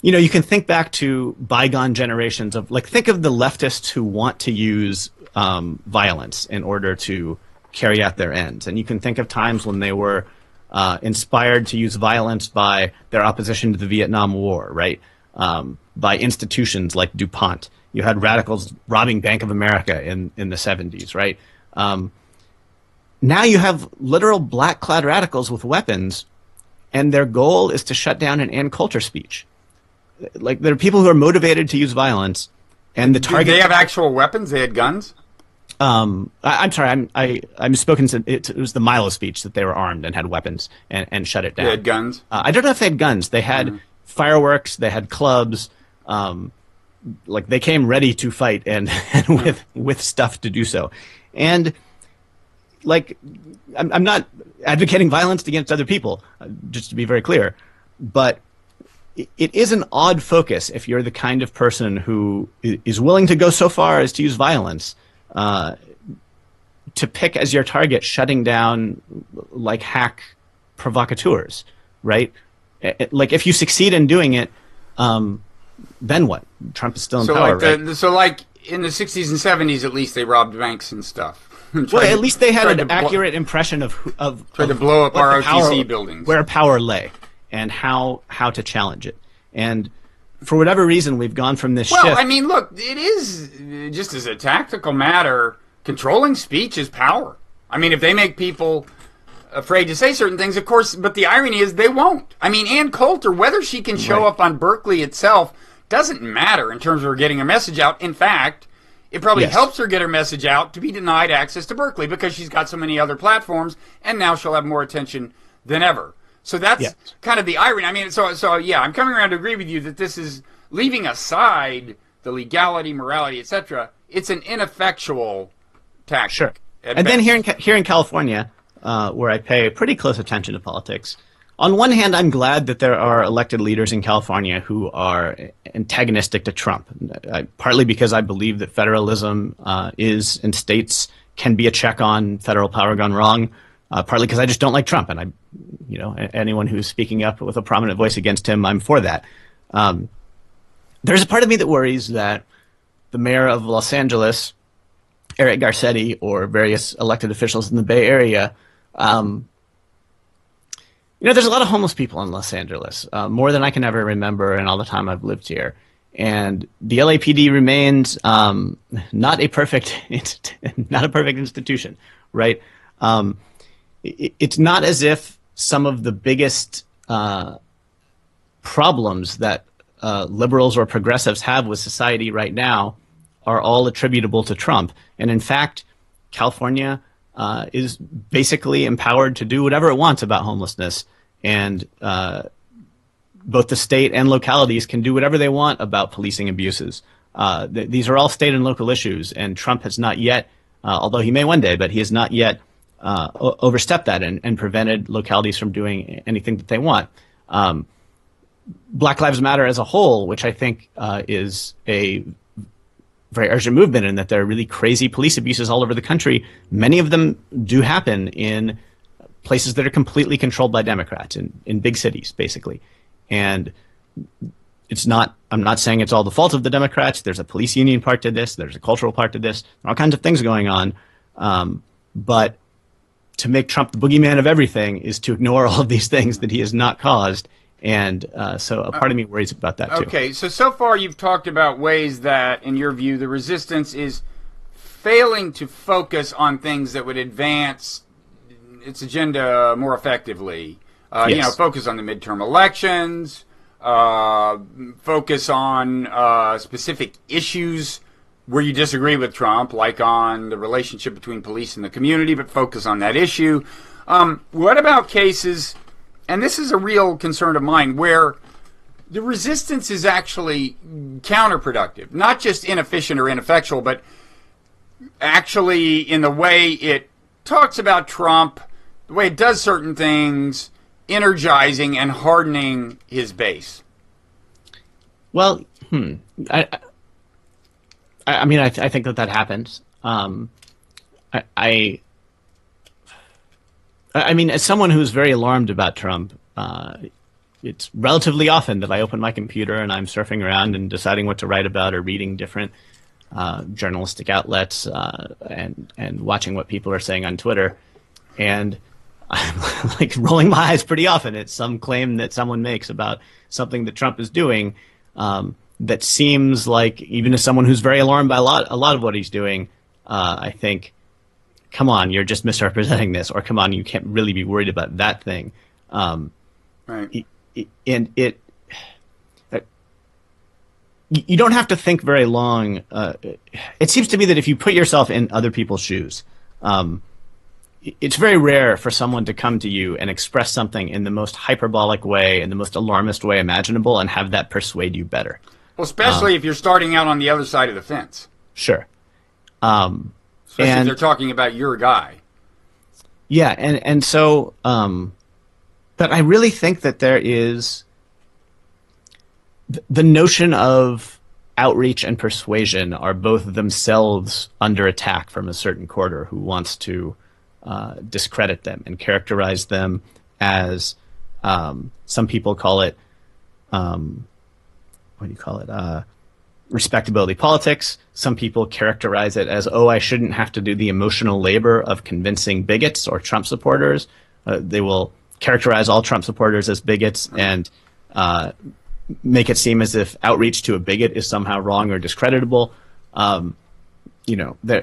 you can think back to bygone generations of, think of the leftists who want to use violence in order to carry out their ends. And you can think of times when they were inspired to use violence by their opposition to the Vietnam War, right? By institutions like DuPont. You had radicals robbing Bank of America in the 70s, right? Now you have literal black-clad radicals with weapons, and their goal is to shut down and end culture speech. There are people who are motivated to use violence, and the target... Do they have actual weapons? They had guns? I'm sorry, I misspoken. It was the Milo speech that they were armed and had weapons and shut it down. They had guns? I don't know if they had guns. They had fireworks, they had clubs, they came ready to fight and with stuff to do so. And I'm not advocating violence against other people, just to be very clear, but it is an odd focus if you're the kind of person who is willing to go so far as to use violence to pick as your target shutting down hack provocateurs, right? If you succeed in doing it, then what? Trump is still in power, right? So in the 60s and 70s, at least they robbed banks and stuff. Well, at least they had an accurate impression of tried to blow up ROTC buildings, where power lay, and how to challenge it. And for whatever reason, we've gone from this shift. Well, I mean, look, it is, just as a tactical matter, controlling speech is power. I mean, if they make people afraid to say certain things, of course, but the irony is they won't. I mean, Ann Coulter, whether she can show up on Berkeley itself doesn't matter in terms of her getting her message out. In fact, it probably helps her get her message out to be denied access to Berkeley because she's got so many other platforms, and now she'll have more attention than ever. So that's kind of the irony. I mean, so yeah, I'm coming around to agree with you that this is, leaving aside the legality, morality, etc., it's an ineffectual tactic. Sure. And then here in California, where I pay pretty close attention to politics, On one hand, I'm glad that there are elected leaders in California who are antagonistic to Trump, partly because I believe that federalism is, and states can be a check on federal power gone wrong, partly because I just don't like Trump, and anyone who's speaking up with a prominent voice against him, I'm for that. There's a part of me that worries that the mayor of Los Angeles, Eric Garcetti, or various elected officials in the Bay Area, there's a lot of homeless people in Los Angeles, more than I can ever remember in all the time I've lived here. And the LAPD remains not a perfect institution, right? It's not as if some of the biggest problems that liberals or progressives have with society right now are all attributable to Trump. And in fact, California is basically empowered to do whatever it wants about homelessness. And both the state and localities can do whatever they want about policing abuses. These are all state and local issues. And Trump has not yet, although he may one day, but he has not yet overstepped that and prevented localities from doing anything that they want. Black Lives Matter as a whole, which I think is a very urgent movement, in that there are really crazy police abuses all over the country. Many of them do happen in places that are completely controlled by Democrats, in big cities, basically. And I'm not saying it's all the fault of the Democrats. There's a police union part to this. There's a cultural part to this. There are all kinds of things going on. But to make Trump the boogeyman of everything is to ignore all of these things that he has not caused. And so a part of me worries about that, too. Okay, so far you've talked about ways that, in your view, the resistance is failing to focus on things that would advance its agenda more effectively. Yes. Focus on the midterm elections, focus on specific issues where you disagree with Trump, like on the relationship between police and the community, but focus on that issue. What about cases, and this is a real concern of mine, where the resistance is actually counterproductive, not just inefficient or ineffectual, but actually in the way it talks about Trump, the way it does certain things, energizing and hardening his base? Well, I mean, I think that happens. I mean, as someone who's very alarmed about Trump, it's relatively often that I open my computer and I'm surfing around and deciding what to write about, or reading different journalistic outlets and watching what people are saying on Twitter. And I'm like rolling my eyes pretty often at some claim that someone makes about something that Trump is doing, that seems like, even as someone who's very alarmed by a lot of what he's doing, I think, come on, you're just misrepresenting this, or come on, you can't really be worried about that thing. Right. And you don't have to think very long. It seems to me that if you put yourself in other people's shoes, it's very rare for someone to come to you and express something in the most hyperbolic way, in the most alarmist way imaginable, and have that persuade you better. Well, especially if you're starting out on the other side of the fence. Sure. Especially if they're talking about your guy. Yeah, and so, but I really think that there is the notion of outreach and persuasion are both themselves under attack from a certain quarter who wants to discredit them and characterize them as, some people call it, respectability politics. Some people characterize it as, I shouldn't have to do the emotional labor of convincing bigots or Trump supporters. They will characterize all Trump supporters as bigots and make it seem as if outreach to a bigot is somehow wrong or discreditable. There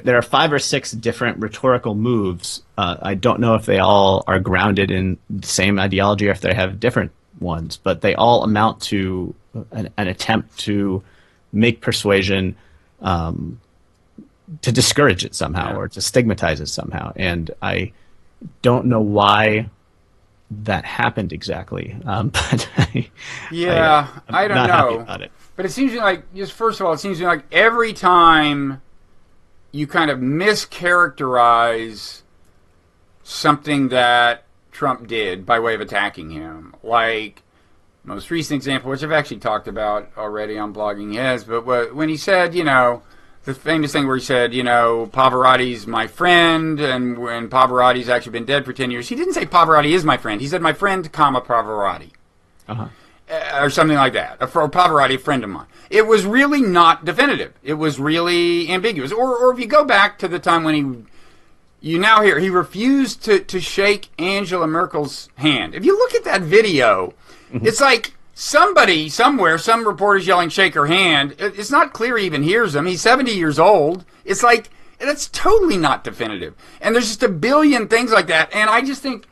are 5 or 6 different rhetorical moves. I don't know if they all are grounded in the same ideology or if they have different ones, but they all amount to an attempt to make persuasion, to discourage it somehow, or to stigmatize it somehow. And I don't know why that happened exactly. But I don't know about it. But it seems like, just first of all, it seems like every time you kind of mischaracterize something that Trump did by way of attacking him. Like, most recent example, which I've actually talked about already on Bloggingheads, but when he said, you know, the famous thing where he said, you know, Pavarotti's my friend, and when Pavarotti's actually been dead for 10 years, he didn't say Pavarotti is my friend. He said my friend, comma, Pavarotti. Uh-huh. Or something like that. Or Pavarotti, a friend of mine. It was really not definitive. It was really ambiguous. Or if you go back to the time when you now hear, he refused to shake Angela Merkel's hand. If you look at that video, it's like somebody, somewhere, some reporter's yelling, shake her hand. It's not clear he even hears him. He's 70 years old. It's like, that's totally not definitive. And there's just a billion things like that. And I just think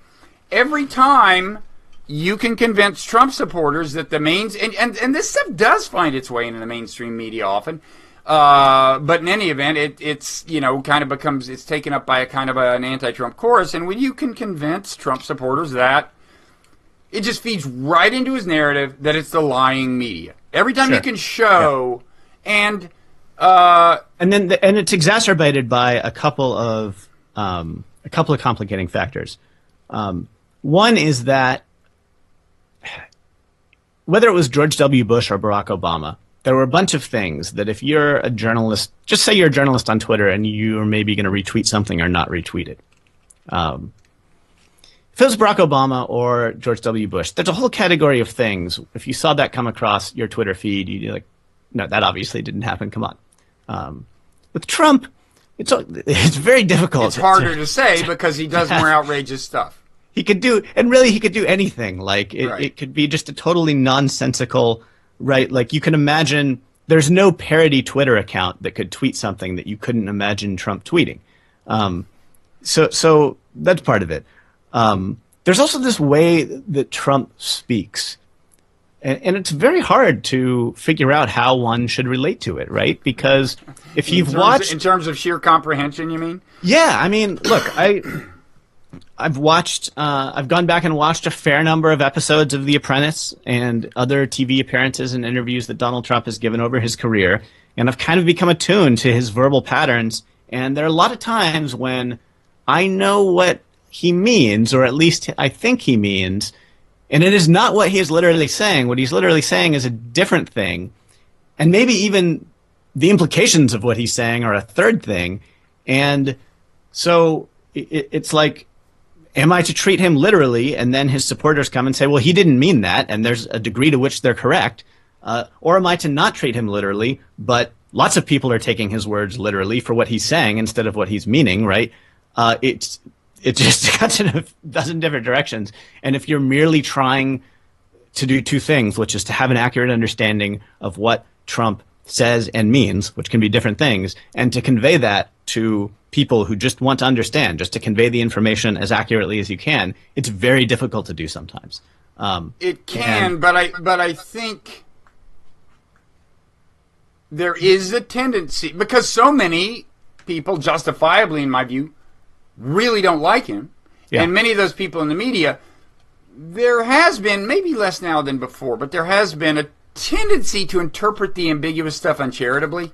every time you can convince Trump supporters that the and this stuff does find its way into the mainstream media often. But in any event, it's, you know, kind of becomes, it's taken up by a kind of an anti-Trump chorus. And when you can convince Trump supporters that, it just feeds right into his narrative that it's the lying media. Every time you can show, and it's exacerbated by a couple of complicating factors. One is that whether it was George W. Bush or Barack Obama, there were a bunch of things that if you're a journalist, just say you're a journalist on Twitter and you're maybe going to retweet something or not retweet it. If it was Barack Obama or George W. Bush, there's a whole category of things. If you saw that come across your Twitter feed, you'd be like, no, that obviously didn't happen. Come on. With Trump, it's very difficult. It's harder to say because he does more outrageous stuff. He could do anything. Like it could be just a totally nonsensical, right? Like you can imagine there's no parody Twitter account that could tweet something that you couldn't imagine Trump tweeting. So that's part of it. There's also this way that Trump speaks, and it's very hard to figure out how one should relate to it, right? Because if you've watched... In terms of sheer comprehension, you mean? Yeah, I mean, look, I've gone back and watched a fair number of episodes of The Apprentice and other TV appearances and interviews that Donald Trump has given over his career, and I've kind of become attuned to his verbal patterns, and there are a lot of times when I know what he means, or at least I think he means, and it is not what he is literally saying. What he's literally saying is a different thing, and maybe even the implications of what he's saying are a third thing. And so it's like, am I to treat him literally, and then his supporters come and say, well, he didn't mean that, and there's a degree to which they're correct, or am I to not treat him literally, but lots of people are taking his words literally for what he's saying instead of what he's meaning, right? It just cuts in a dozen different directions. And if you're merely trying to do two things, which is to have an accurate understanding of what Trump says and means, which can be different things, and to convey that to people who just want to understand, just to convey the information as accurately as you can, it's very difficult to do sometimes. It can, but I think there is a tendency, because so many people, justifiably in my view, really don't like him, and many of those people in the media, there has been, maybe less now than before, but there has been a tendency to interpret the ambiguous stuff uncharitably.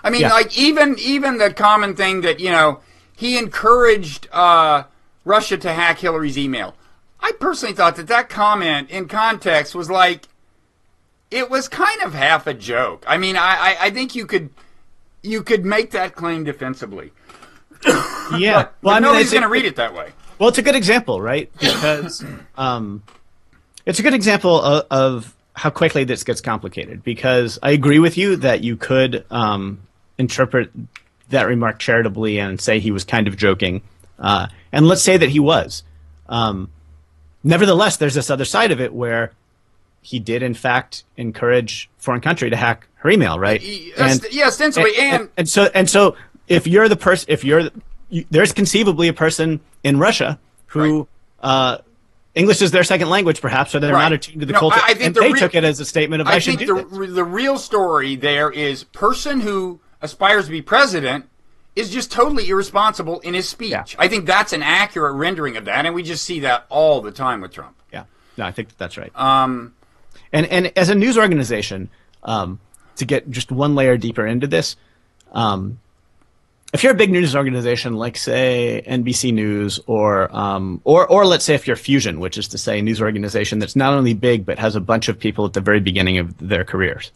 I mean, like even the common thing that, you know, he encouraged Russia to hack Hillary's email. I personally thought that comment in context was like, it was kind of half a joke. I mean, I think you could make that claim defensively. Yeah, but nobody's going to read it that way. Well, it's a good example, right? Because it's a good example of how quickly this gets complicated. Because I agree with you that you could interpret that remark charitably and say he was kind of joking, and let's say that he was. Nevertheless, there's this other side of it where he did, in fact, encourage foreign country to hack her email, right? Ostensibly, and so. If you're the person, there's conceivably a person in Russia who English is their second language, perhaps, or they're not attuned to the culture, and they took it as a statement of I should do this. The real story there is person who aspires to be president is just totally irresponsible in his speech. Yeah. I think that's an accurate rendering of that, and we just see that all the time with Trump. Yeah, no, I think that's right. And as a news organization, to get just one layer deeper into this. if you're a big news organization like, say, NBC News, or let's say if you're Fusion, which is to say a news organization that's not only big but has a bunch of people at the very beginning of their careers,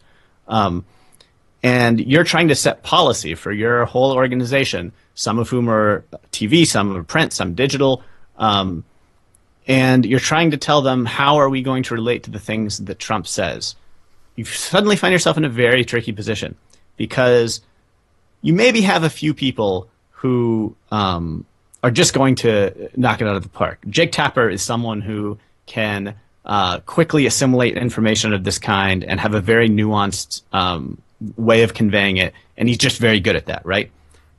and you're trying to set policy for your whole organization, some of whom are TV, some are print, some digital, and you're trying to tell them, how are we going to relate to the things that Trump says? You suddenly find yourself in a very tricky position, because you maybe have a few people who are just going to knock it out of the park. Jake Tapper is someone who can quickly assimilate information of this kind and have a very nuanced way of conveying it, and he's just very good at that, right?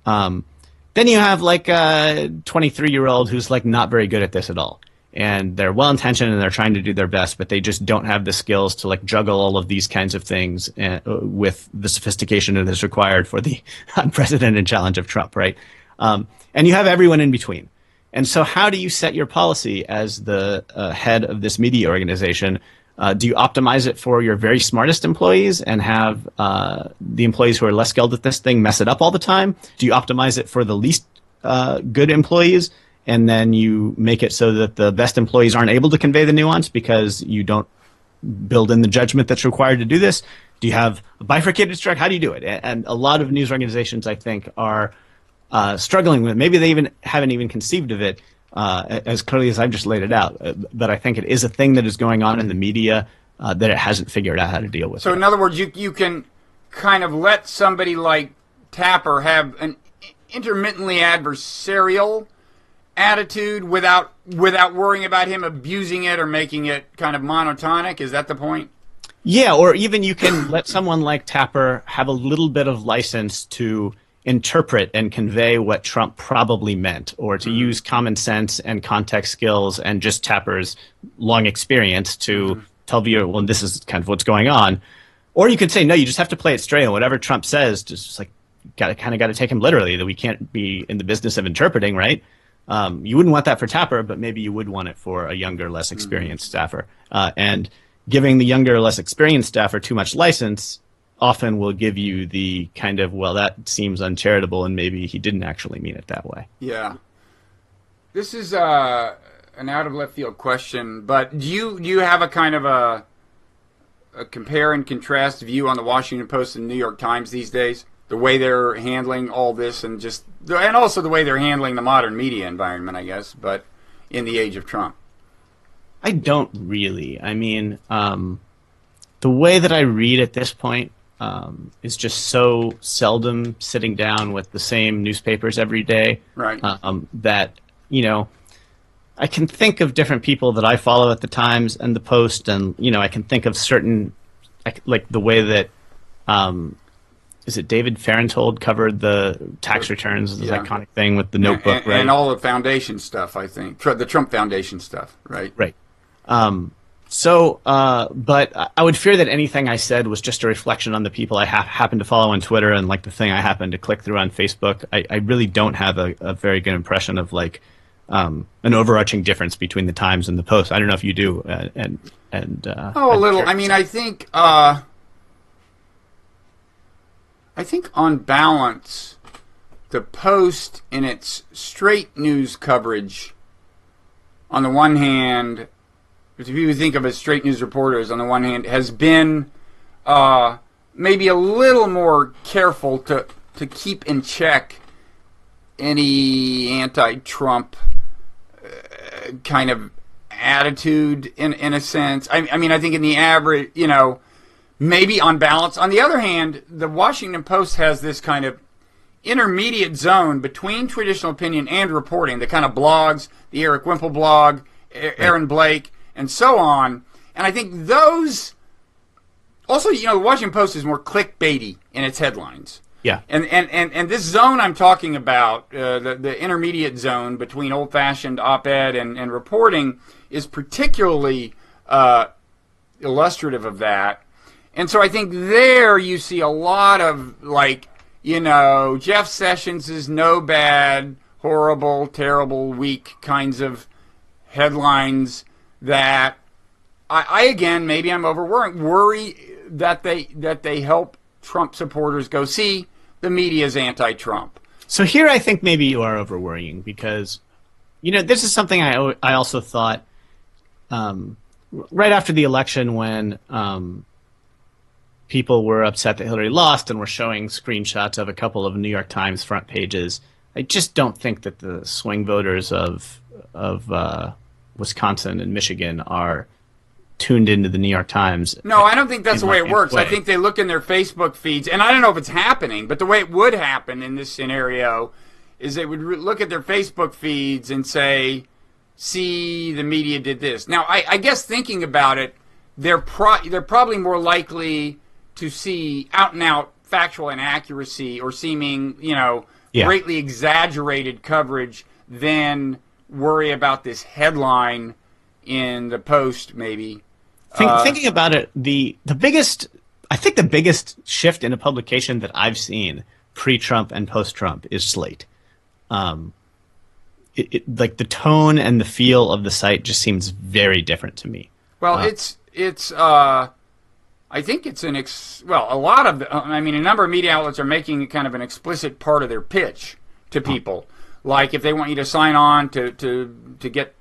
Then you have like a 23-year-old who's like not very good at this at all. And they're well-intentioned and they're trying to do their best, but they just don't have the skills to like juggle all of these kinds of things with the sophistication that is required for the unprecedented challenge of Trump, right? And you have everyone in between. And so how do you set your policy as the head of this media organization? Do you optimize it for your very smartest employees and have the employees who are less skilled at this thing mess it up all the time? Do you optimize it for the least good employees, and then you make it so that the best employees aren't able to convey the nuance because you don't build in the judgment that's required to do this? Do you have a bifurcated structure? How do you do it? And a lot of news organizations, I think, are struggling with. Maybe they haven't even conceived of it as clearly as I've just laid it out. But I think it is a thing that is going on in the media that it hasn't figured out how to deal with. So in other words, you can kind of let somebody like Tapper have an intermittently adversarial attitude without worrying about him abusing it or making it kind of monotonic. Is that the point? Yeah, or even you can let someone like Tapper have a little bit of license to interpret and convey what Trump probably meant, or to use common sense and context skills and just Tapper's long experience to tell viewer, well, this is kind of what's going on. Or you could say, no, you just have to play it straight, and whatever Trump says, just like got to take him literally, that we can't be in the business of interpreting, right? You wouldn't want that for Tapper, but maybe you would want it for a younger, less experienced staffer. And giving the younger, less experienced staffer too much license often will give you the kind of, well, that seems uncharitable, and maybe he didn't actually mean it that way. Yeah. This is an out of left field question, but do you have a kind of a compare and contrast view on the Washington Post and New York Times these days? The way they're handling all this, and also the way they're handling the modern media environment, I guess, but in the age of Trump. I don't really. I mean, the way that I read at this point is just so seldom sitting down with the same newspapers every day, right? That, I can think of different people that I follow at the Times and the Post, and, I can think of certain, like the way that, is it David Farenthold covered the tax returns, this iconic thing with the notebook, right? And all the foundation stuff, I think. The Trump Foundation stuff, right? Right. But I would fear that anything I said was just a reflection on the people I happen to follow on Twitter and like the thing I happen to click through on Facebook. I really don't have a very good impression of like an overarching difference between the Times and the Post. I don't know if you do. A little. I mean, I think on balance, the Post in its straight news coverage, on the one hand, if you think of as straight news reporters, on the one hand, has been maybe a little more careful to keep in check any anti-Trump kind of attitude in a sense. I mean, I think in the average, maybe on balance. On the other hand, the Washington Post has this kind of intermediate zone between traditional opinion and reporting, the kind of blogs, the Eric Wimple blog, Aaron Blake, and so on. And I think those also, the Washington Post is more clickbaity in its headlines. Yeah. And this zone I'm talking about, the intermediate zone between old-fashioned op-ed and reporting, is particularly illustrative of that. And so I think there you see a lot of, like, Jeff Sessions is no bad, horrible, terrible, weak kinds of headlines that I again, maybe I'm worry that they help Trump supporters go, see, the media is anti-Trump. So here I think maybe you are over worrying because, this is something I also thought right after the election when people were upset that Hillary lost and were showing screenshots of a couple of New York Times front pages. I just don't think that the swing voters of Wisconsin and Michigan are tuned into the New York Times. No, I don't think that's the way it works. I think they look in their Facebook feeds, and I don't know if it's happening, but the way it would happen in this scenario is they would look at their Facebook feeds and say, see, the media did this. Now, I guess thinking about it, they're probably more likely to see out-and-out factual inaccuracy or seeming, greatly exaggerated coverage than worry about this headline in the Post, maybe. Thinking about it, I think the biggest shift in a publication that I've seen pre-Trump and post-Trump is Slate. Like the tone and the feel of the site just seems very different to me. Well, I think it's a lot of a number of media outlets are making it kind of an explicit part of their pitch to people. Like if they want you to sign on to get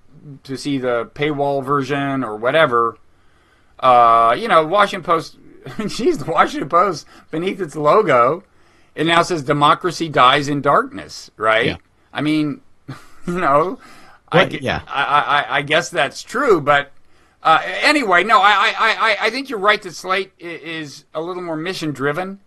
to see the paywall version or whatever, Washington Post, the Washington Post beneath its logo, it now says democracy dies in darkness, right? Yeah. I mean, I guess that's true, but anyway, no, I think you're right that Slate is a little more mission driven,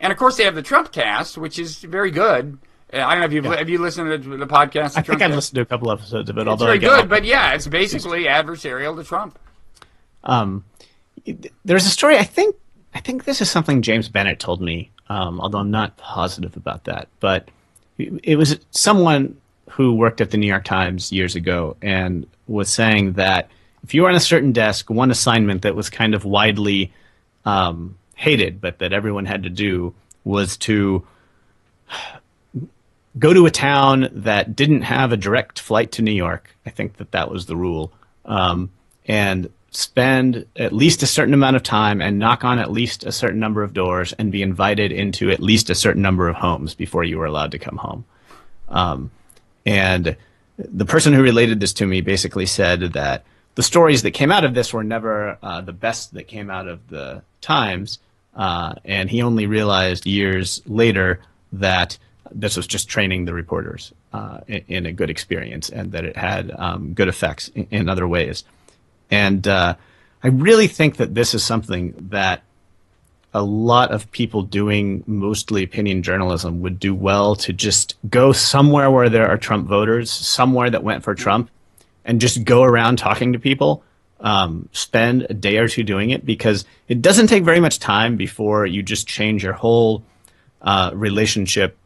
and of course they have the Trump cast, which is very good. I don't know if have you listened to the podcast? I think I've listened to a couple episodes of it. It's very good, but yeah, it's basically adversarial to Trump. There's a story. I think this is something James Bennett told me, although I'm not positive about that. But it was someone who worked at the New York Times years ago and was saying that if you were on a certain desk, one assignment that was kind of widely hated, but that everyone had to do, was to go to a town that didn't have a direct flight to New York. I think that was the rule. And spend at least a certain amount of time and knock on at least a certain number of doors and be invited into at least a certain number of homes before you were allowed to come home. And the person who related this to me basically said that the stories that came out of this were never the best that came out of the Times, and he only realized years later that this was just training the reporters in a good experience and that it had good effects in other ways. And I really think that this is something that a lot of people doing mostly opinion journalism would do well to just go somewhere where there are Trump voters, somewhere that went for Trump, and just go around talking to people, spend a day or two doing it, because it doesn't take very much time before you just change your whole relationship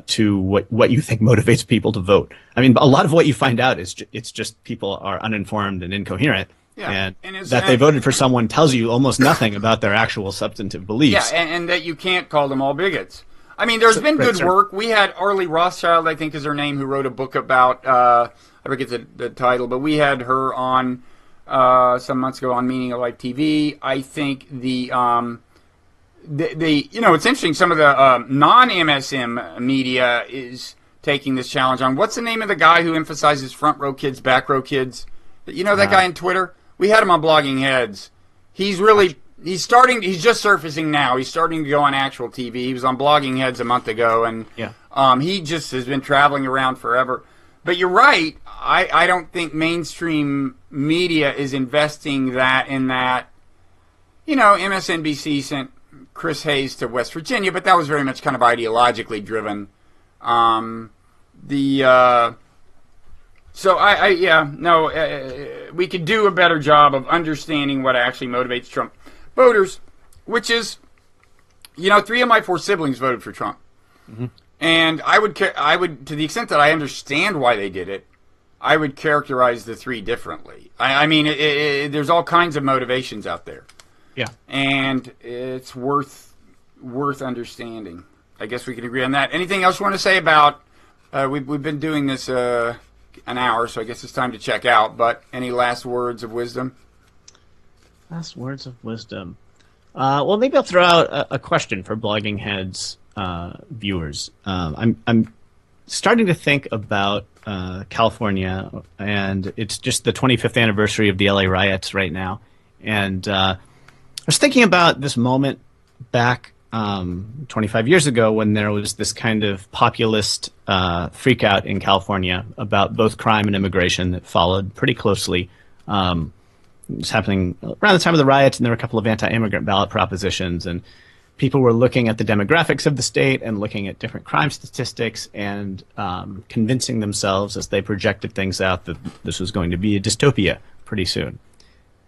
to what you think motivates people to vote. I mean, a lot of what you find out is it's just people are uninformed and incoherent. Yeah. And that they voted for someone tells you almost nothing about their actual substantive beliefs. Yeah, and that you can't call them all bigots. I mean, there's been good work. We had Arlie Rothschild, I think is her name, who wrote a book about, I forget the title, but we had her on some months ago on Meaning of Life TV. I think it's interesting, some of the non-MSM media is taking this challenge on. What's the name of the guy who emphasizes front row kids, back row kids? You know that guy on Twitter? We had him on Bloggingheads. He's just surfacing now. He's starting to go on actual TV. He was on Bloggingheads a month ago, and he just has been traveling around forever. But you're right. I don't think mainstream media is investing in that. MSNBC sent Chris Hayes to West Virginia, but that was very much kind of ideologically driven. We could do a better job of understanding what actually motivates Trump voters, which is, 3 of my 4 siblings voted for Trump. Mm-hmm. And I would, to the extent that I understand why they did it, I would characterize the 3 differently. I mean, there's all kinds of motivations out there. Yeah. And it's worth understanding. I guess we can agree on that. Anything else you want to say about, we've been doing this an hour, so I guess it's time to check out, but any last words of wisdom? Last words of wisdom. Well, maybe I'll throw out a question for Bloggingheads viewers. I'm starting to think about California, and it's just the 25th anniversary of the LA riots right now. And I was thinking about this moment back 25 years ago when there was this kind of populist freak out in California about both crime and immigration that followed pretty closely. It was happening around the time of the riots, and there were a couple of anti-immigrant ballot propositions, and people were looking at the demographics of the state and looking at different crime statistics and convincing themselves as they projected things out that this was going to be a dystopia pretty soon.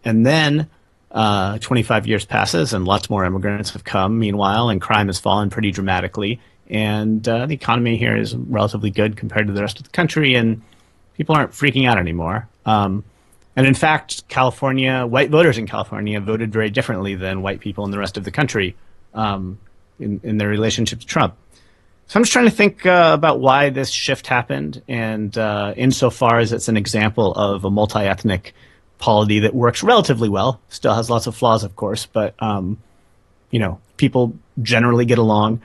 And then 25 years passes and lots more immigrants have come meanwhile, and crime has fallen pretty dramatically. And the economy here is relatively good compared to the rest of the country, and people aren't freaking out anymore. And in fact, white voters in California voted very differently than white people in the rest of the country in their relationship to Trump. So I'm just trying to think about why this shift happened, and insofar as it's an example of a multi-ethnic polity that works relatively well, still has lots of flaws, of course, but people generally get along.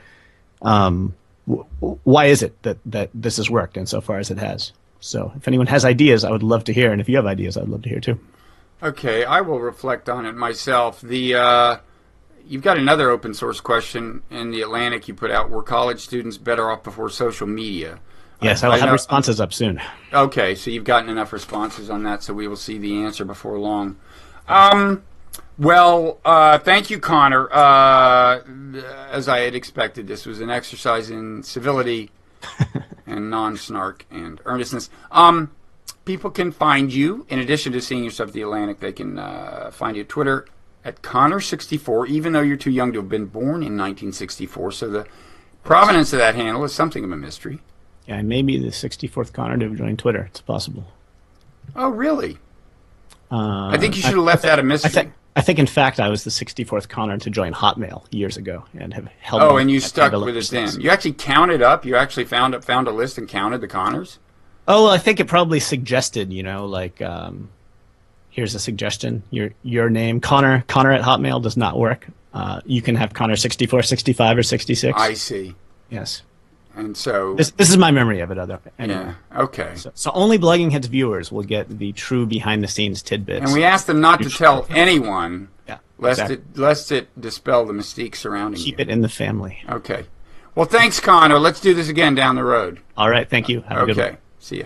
Why is it that this has worked insofar as it has? So if anyone has ideas, I would love to hear, and if you have ideas, I'd love to hear too. Okay, I will reflect on it myself. You've got another open source question in the Atlantic you put out. Were college students better off before social media? Yes, I will have responses up soon. Okay, so you've gotten enough responses on that, so we will see the answer before long. Thank you, Conor. As I had expected, this was an exercise in civility and non-snark and earnestness. People can find you, in addition to seeing your stuff at The Atlantic, they can find you at Twitter at Conor64, even though you're too young to have been born in 1964. So the provenance of that handle is something of a mystery. Yeah, I may be the 64th Conor to have joined Twitter. It's possible. Oh, really? I think you should have left that a mystery. I think, in fact, I was the 64th Conor to join Hotmail years ago and have held. Oh, and you stuck with it then. You actually counted up. You actually found a list and counted the Conors. Oh, well, I think it probably suggested, here's a suggestion. Your name, Conor at Hotmail does not work. You can have Conor 64, 65, or 66. I see. Yes. And so this is my memory of it. Anyway. Yeah. Okay. So only Bloggingheads viewers will get the true behind-the-scenes tidbits. And we asked them not to tell anyone, lest exactly. it dispel the mystique surrounding Keep it in the family. Okay. Well, thanks, Conor. Let's do this again down the road. All right. Thank you. Have a good one. Okay. See ya.